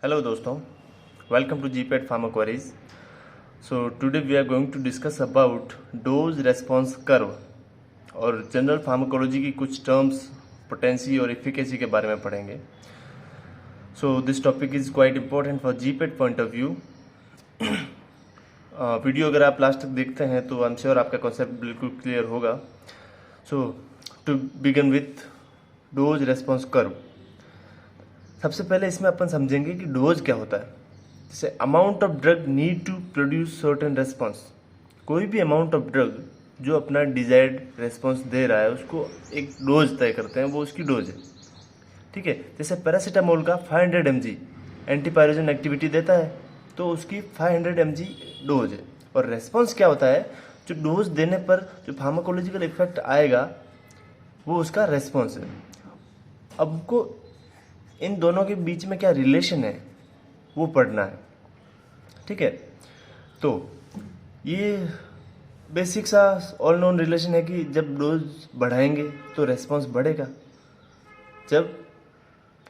Hello दोस्तों, welcome to GPET Pharma Queries. So today we are going to discuss about dose response curve और general pharmacology की कुछ terms potency और efficacy के बारे में पढ़ेंगे. So this topic is quite important for GPET point of view. Video अगर आप लास्ट तक देखते हैं तो आई एम श्योर आपका कॉन्सेप्ट बिल्कुल क्लियर होगा. So to begin with dose response curve. सबसे पहले इसमें अपन समझेंगे कि डोज क्या होता है. जैसे amount of drug need to produce certain response. कोई भी अमाउंट ऑफ ड्रग जो अपना डिजायर्ड रेस्पॉन्स दे रहा है उसको एक डोज तय करते हैं, वो उसकी डोज है. ठीक है. जैसे पैरासीटामोल का 500 mg एंटीपायरोजन एक्टिविटी देता है तो उसकी 500 mg डोज है. और रेस्पॉन्स क्या होता है, जो डोज देने पर जो फार्माकोलॉजिकल इफेक्ट आएगा वो उसका रेस्पॉन्स है. अब हमको इन दोनों के बीच में क्या रिलेशन है वो पढ़ना है. ठीक है. तो ये बेसिक सा ऑल नोन रिलेशन है कि जब डोज बढ़ाएंगे तो रेस्पॉन्स बढ़ेगा. जब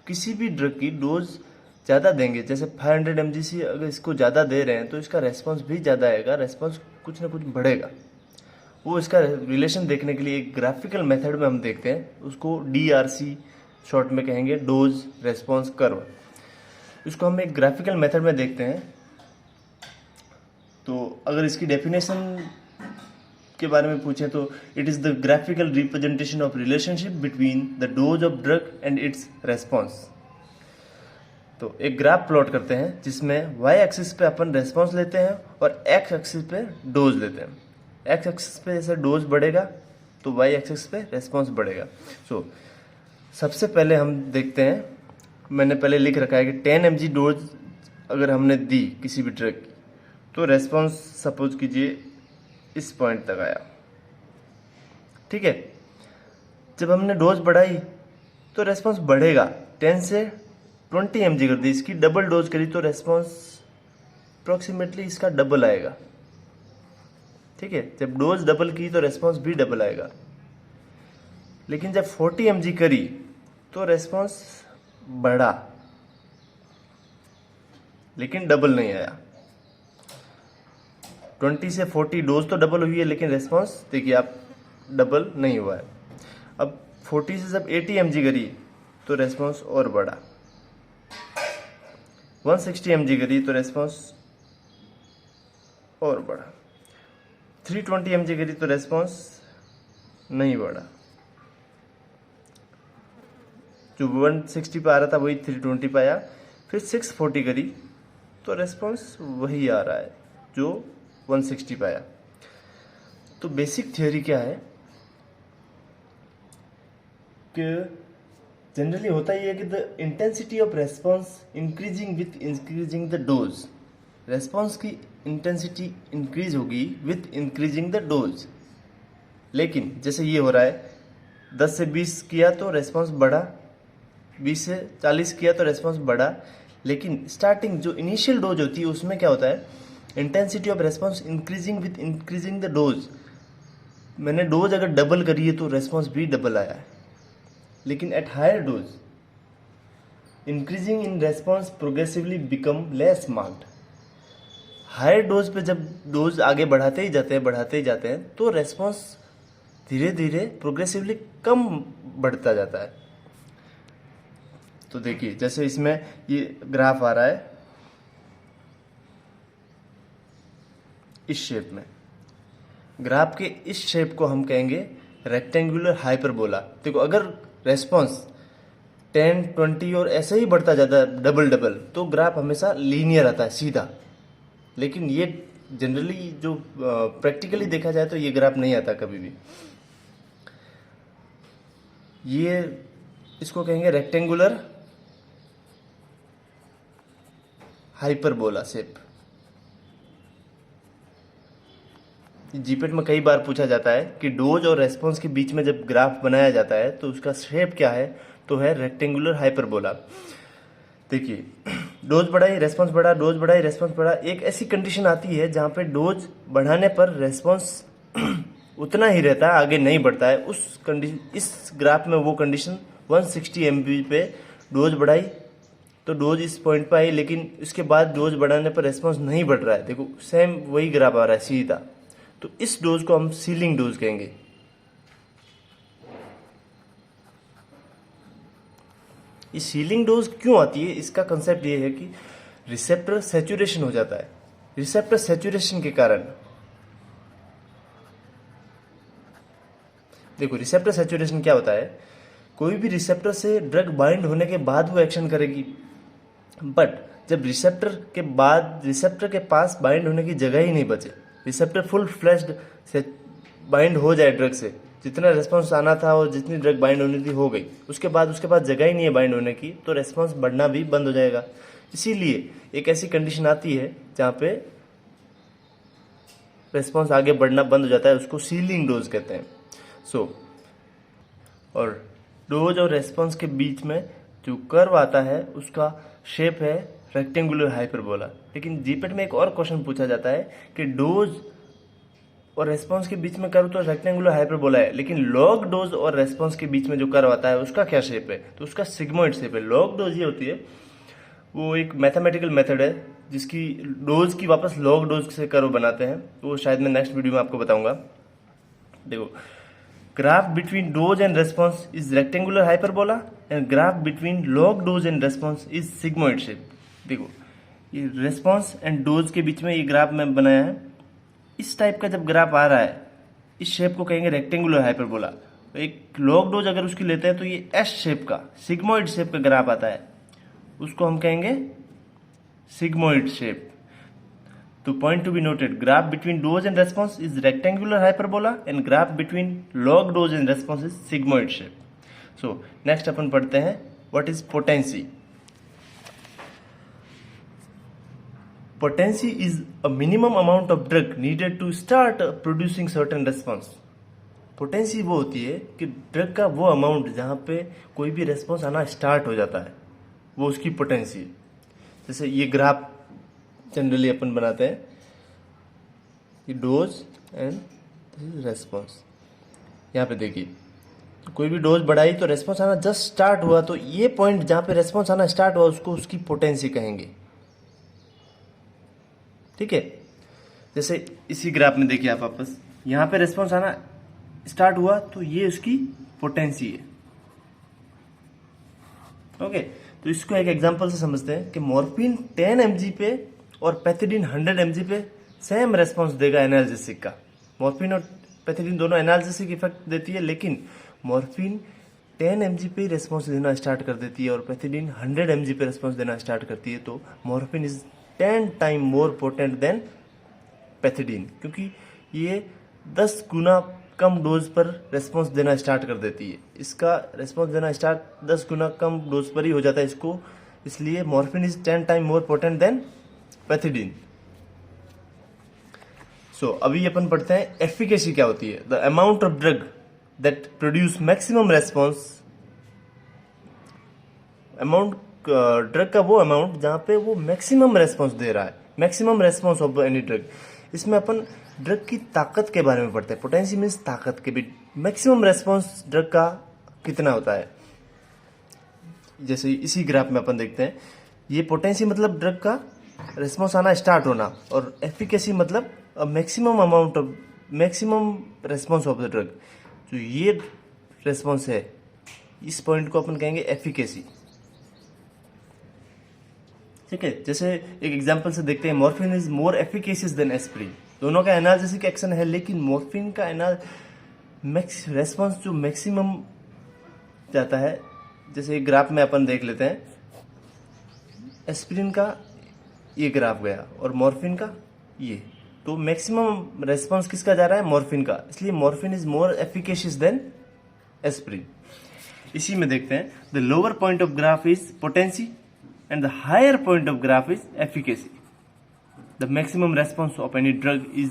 किसी भी ड्रग की डोज ज़्यादा देंगे, जैसे 500 mg से अगर इसको ज़्यादा दे रहे हैं तो इसका रेस्पॉन्स भी ज़्यादा आएगा, रेस्पॉन्स कुछ ना कुछ बढ़ेगा. वो इसका रिलेशन देखने के लिए एक ग्राफिकल मेथड में हम देखते हैं, उसको DRC शॉर्ट में कहेंगे, डोज रेस्पॉन्स कर्व. इसको हम एक ग्राफिकल मेथड में देखते हैं. तो अगर इसकी डेफिनेशन के बारे में पूछें तो it is the graphical representation of relationship between the dose of drug and it's response. तो एक ग्राफ प्लॉट करते हैं जिसमें y एक्सिस पे अपन रेस्पॉन्स लेते हैं और x एक्सिस पे डोज लेते हैं. x एक्सिस पे जैसे डोज बढ़ेगा तो y एक्सिस पे रेस्पॉन्स बढ़ेगा. सो सबसे पहले हम देखते हैं, मैंने पहले लिख रखा है कि 10 mg डोज अगर हमने दी किसी भी ड्रग की तो रेस्पॉन्स सपोज कीजिए इस पॉइंट तक आया. ठीक है. जब हमने डोज बढ़ाई तो रेस्पॉन्स बढ़ेगा. 10 से 20 mg कर दी, इसकी डबल डोज करी तो रेस्पॉन्स अप्रोक्सीमेटली इसका डबल आएगा. ठीक है. जब डोज डबल की तो रेस्पॉन्स भी डबल आएगा. लेकिन जब 40 mg करी तो रेस्पॉन्स बढ़ा लेकिन डबल नहीं आया. 20 से 40 डोज तो डबल हुई है लेकिन रेस्पॉन्स देखिए आप डबल नहीं हुआ है. अब 40 से जब 80 mg करी तो रेस्पॉन्स और बढ़ा. 160 mg करी तो रेस्पॉन्स और बढ़ा. 320 mg करी तो रेस्पॉन्स नहीं बढ़ा. जो 160 पे आ रहा था वही 320 पे आया. फिर 640 करी तो रेस्पॉन्स वही आ रहा है जो 160 पे आया. तो बेसिक थ्योरी क्या है कि जनरली होता ही है कि the intensity of response increasing with increasing the dose. Response की इंटेंसिटी इंक्रीज होगी विथ इंक्रीजिंग द डोज. लेकिन जैसे ये हो रहा है, 10 से 20 किया तो रेस्पॉन्स बढ़ा, 20 से 40 किया तो रेस्पॉन्स बढ़ा. लेकिन स्टार्टिंग जो इनिशियल डोज होती है उसमें क्या होता है, intensity of response increasing with increasing the dose. मैंने डोज अगर डबल करी है तो रेस्पॉन्स भी डबल आया है. लेकिन at higher dose increasing in response progressively become less marked. Higher dose पे जब डोज आगे बढ़ाते ही जाते हैं तो रेस्पॉन्स धीरे धीरे प्रोग्रेसिवली कम बढ़ता जाता है. तो देखिए जैसे इसमें ये ग्राफ आ रहा है इस शेप में. ग्राफ के इस शेप को हम कहेंगे रेक्टेंगुलर हाइपरबोला. देखो अगर रेस्पॉन्स 10, 20 और ऐसे ही बढ़ता जाता है डबल तो ग्राफ हमेशा लीनियर आता है, सीधा. लेकिन ये जनरली जो प्रैक्टिकली देखा जाए तो ये ग्राफ नहीं आता कभी भी. ये इसको कहेंगे रेक्टेंगुलर हाइपरबोला शेप. जीपेट में कई बार पूछा जाता है कि डोज और रेस्पॉन्स के बीच में जब ग्राफ बनाया जाता है तो उसका शेप क्या है, तो है रेक्टेंगुलर हाइपरबोला. देखिए डोज बढ़ाई रेस्पॉन्स बढ़ा, डोज बढ़ाई रेस्पॉन्स बढ़ा. एक ऐसी कंडीशन आती है जहाँ पे डोज बढ़ाने पर रेस्पॉन्स उतना ही रहता है, आगे नहीं बढ़ता है. उस कंडीशन, इस ग्राफ में वो कंडीशन 160 mg पे डोज बढ़ाई तो डोज इस पॉइंट पर आई, लेकिन इसके बाद डोज बढ़ाने पर रेस्पॉन्स नहीं बढ़ रहा है। देखो सेम वही ग्राफ आ रहा है सीधा, तो इस डोज को हम सीलिंग डोज कहेंगे। ये सीलिंग डोज क्यों आती है, इसका कंसेप्ट ये है कि रिसेप्टर सैचुरेशन हो जाता है। रिसेप्टर सैचुरेशन के कारण, देखो रिसेप्टर सैचुरेशन क्या होता है, कोई भी रिसेप्टर से ड्रग बाइंड होने के बाद वो एक्शन करेगी, बट जब रिसेप्टर के पास बाइंड होने की जगह ही नहीं बचे, रिसेप्टर फुल फ्लैश्ड से बाइंड हो जाए ड्रग से, जितना रेस्पॉन्स आना था और जितनी ड्रग बाइंड होनी थी हो गई, उसके बाद उसके पास जगह ही नहीं है बाइंड होने की, तो रेस्पॉन्स बढ़ना भी बंद हो जाएगा। इसीलिए एक ऐसी कंडीशन आती है जहाँ पे रेस्पॉन्स आगे बढ़ना बंद हो जाता है, उसको सीलिंग डोज कहते हैं। और डोज और रेस्पॉन्स के बीच में जो कर्व आता है उसका शेप है रेक्टेंगुलर हाइपरबोला। लेकिन जीपेट में एक और क्वेश्चन पूछा जाता है कि डोज और रेस्पॉन्स के बीच में कर्व तो रेक्टेंगुलर हाइपरबोला है, लेकिन लॉग डोज और रेस्पॉन्स के बीच में जो कर्व आता है उसका क्या शेप है, तो उसका सिग्मोइड शेप है। लॉग डोज ये होती है, वो एक मैथमेटिकल मेथड है जिसकी डोज की वापस लॉग डोज से कर्व बनाते हैं, वो शायद मैं नेक्स्ट वीडियो में आपको बताऊंगा। देखो graph between dose and response is rectangular hyperbola and graph between log dose and response is sigmoid shape। देखो ये रेस्पॉन्स एंड डोज के बीच में ये ग्राफ मैं बनाया है, इस टाइप का जब ग्राफ आ रहा है इस शेप को कहेंगे रेक्टेंगुलर हाइपरबोला। एक लॉग डोज अगर उसकी लेते हैं तो ये एस शेप का सिग्मोइड शेप का ग्राफ आता है, उसको हम कहेंगे सिग्मोइड शेप। तो point to be noted, graph between dose and response is rectangular hyperbola and graph between log dose and response is sigmoid shape। So next अपन पढ़ते हैं what is potency। Potency is a minimum amount of drug needed to start producing certain response। Potency वो होती है कि drug का वो amount जहाँ पे कोई भी रेस्पॉन्स आना स्टार्ट हो जाता है, वो उसकी पोटेंसी है। जैसे ये ग्राफ जनरली अपन बनाते हैं, ये डोज एंड रेस्पॉन्स। यहाँ पे देखिए कोई भी डोज बढ़ाई तो रेस्पॉन्स आना जस्ट स्टार्ट हुआ, तो ये पॉइंट जहाँ पे रेस्पॉन्स आना स्टार्ट हुआ उसको उसकी पोटेंसी कहेंगे। ठीक है, जैसे इसी ग्राफ में देखिए आप वापस, यहाँ पे रेस्पॉन्स आना स्टार्ट हुआ तो ये उसकी पोटेंसी है। ओके, तो इसको एक एग्जांपल से समझते हैं कि मॉर्फिन 10 mg पे और पैथिडीन 100 mg पे सेम रेस्पॉन्स देगा एनाल्जेसिक का। मॉर्फिन और पैथिडीन दोनों एनाल्जेसिक इफेक्ट देती है, लेकिन मॉर्फिन 10 mg पे ही रेस्पॉन्स देना स्टार्ट कर देती है और पैथिडीन 100 mg पे रेस्पॉन्स देना स्टार्ट करती है। तो morphine is 10 time more potent than pethidine, क्योंकि ये 10 गुना कम डोज पर रेस्पॉन्स देना स्टार्ट कर देती है। इसका रेस्पॉन्स देना स्टार्ट 10 गुना कम डोज पर ही हो जाता है इसको, इसलिए morphine is 10 time more potent than pethidine. So अभी अपन पढ़ते हैं एफिकेसी क्या होती है। The amount of drug that produce maximum response, amount drug का वो अमाउंट जहां पे वो मैक्सिमम रेस्पॉन्स दे रहा है, maximum response of any drug. इसमें अपन ड्रग की ताकत के बारे में पढ़ते हैं। पोटेंसी मीन्स ताकत के भी, मैक्सिमम रेस्पॉन्स ड्रग का कितना होता है। जैसे इसी ग्राफ में अपन देखते हैं, ये पोटेंसी मतलब ड्रग का रेस्पॉन्स आना स्टार्ट होना, और एफिकेसी मतलब maximum amount of maximum response of the drug. तो ये रेस्पॉन्स है, इस पॉइंट को अपन कहेंगे एफिकेसी। ठीक है, जैसे एक एग्जांपल से देखते हैं, morphine is more efficacious than aspirin. दोनों का एनाल्जेसिक एक्शन है, लेकिन मॉर्फिन का रेस्पॉन्स जो मैक्सिमम जाता है, जैसे एक ग्राफ में अपन देख लेते हैं, एस्प्रिन का ये ग्राफ गया और मॉर्फिन का ये, तो मैक्सिमम रेस्पॉन्स किसका जा रहा है, मॉर्फिन का, इसलिए morphine is more efficacious than aspirin. इसी में देखते हैं, the lower point of graph is potency and the higher point of graph is efficacy. The maximum response of any drug is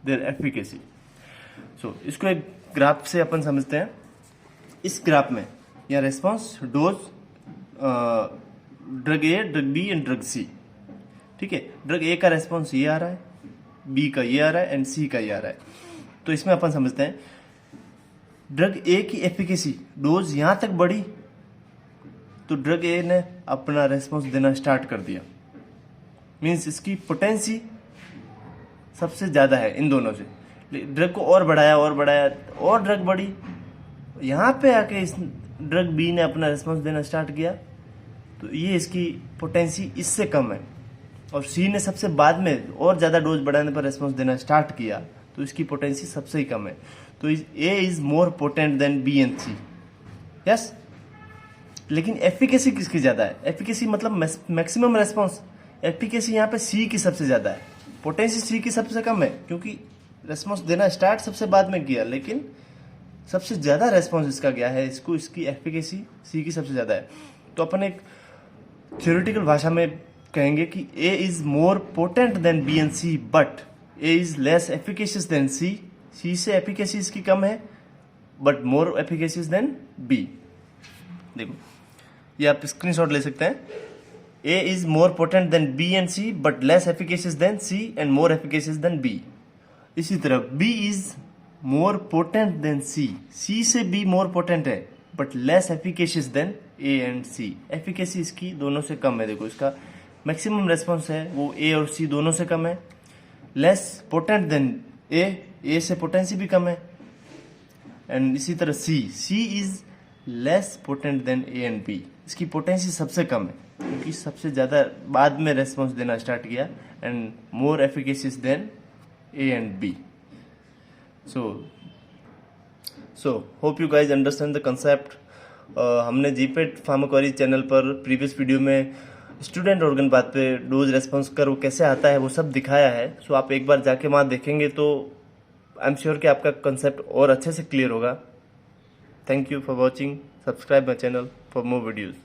their efficacy. So इसको एक graph से अपन समझते हैं। इस ग्राफ में यह response dose drug A, drug B and drug C. ठीक है, ड्रग ए का रेस्पॉन्स ये आ रहा है, बी का ये आ रहा है एंड सी का ये आ रहा है। तो इसमें अपन समझते हैं ड्रग ए की एफिकेसी, डोज यहां तक बढ़ी तो ड्रग ए ने अपना रेस्पॉन्स देना स्टार्ट कर दिया, मीन्स इसकी पोटेंसी सबसे ज़्यादा है इन दोनों से। ड्रग को और बढ़ाया और ड्रग बढ़ी, यहाँ पे आके इस ड्रग बी ने अपना रेस्पॉन्स देना स्टार्ट किया, तो ये इसकी पोटेंसी इससे कम है। और सी ने सबसे बाद में और ज़्यादा डोज बढ़ाने पर रेस्पॉन्स देना स्टार्ट किया, तो इसकी पोटेंसी सबसे ही कम है। तो A is more potent than B and C. Yes, लेकिन एफिकेसी किसकी ज़्यादा है? एफिकेसी मतलब मैक्सिमम रेस्पॉन्स, एफिकेसी यहाँ पे सी की सबसे ज़्यादा है, पोटेंसी सी की सबसे कम है, क्योंकि रेस्पॉन्स देना स्टार्ट सबसे बाद में किया, लेकिन सबसे ज़्यादा रेस्पॉन्स इसका गया है, इसकी एफिकेसी सी की सबसे ज़्यादा है। तो अपन एक थ्योरेटिकल भाषा में कहेंगे कि A is more potent than B and C, but A is less efficacious than C. C से एफिकेसी इसकी कम है, but more efficacious than B. देखो, ये आप स्क्रीनशॉट ले सकते हैं। A is more potent than B and C, but less efficacious than C and more efficacious than B. इसी तरह B is more potent than C, C से B more potent है, but less efficacious than A and c. Efficacy इसकी दोनों से कम है। देखो, इसका मैक्सिमम रेस्पॉन्स है वो ए और सी दोनों से कम है। लेस पोटेंट देन ए से पोटेंसी भी कम है। एंड इसी तरह C is less potent than A and B, इसकी पोटेंसी सबसे कम है, क्योंकि सबसे ज़्यादा बाद में रेस्पॉन्स देना स्टार्ट किया, and more efficacious than A and b. So hope you guys understand the concept. हमने जीपेट फार्माकोलॉजी चैनल पर प्रीवियस वीडियो में स्टूडेंट ऑर्गन पाथ पे डोज रेस्पॉन्स कर्व कैसे आता है वो सब दिखाया है। सो आप एक बार जाके वहाँ देखेंगे तो आई एम श्योर कि आपका कंसेप्ट और अच्छे से क्लियर होगा। Thank you for watching, subscribe my channel for more videos.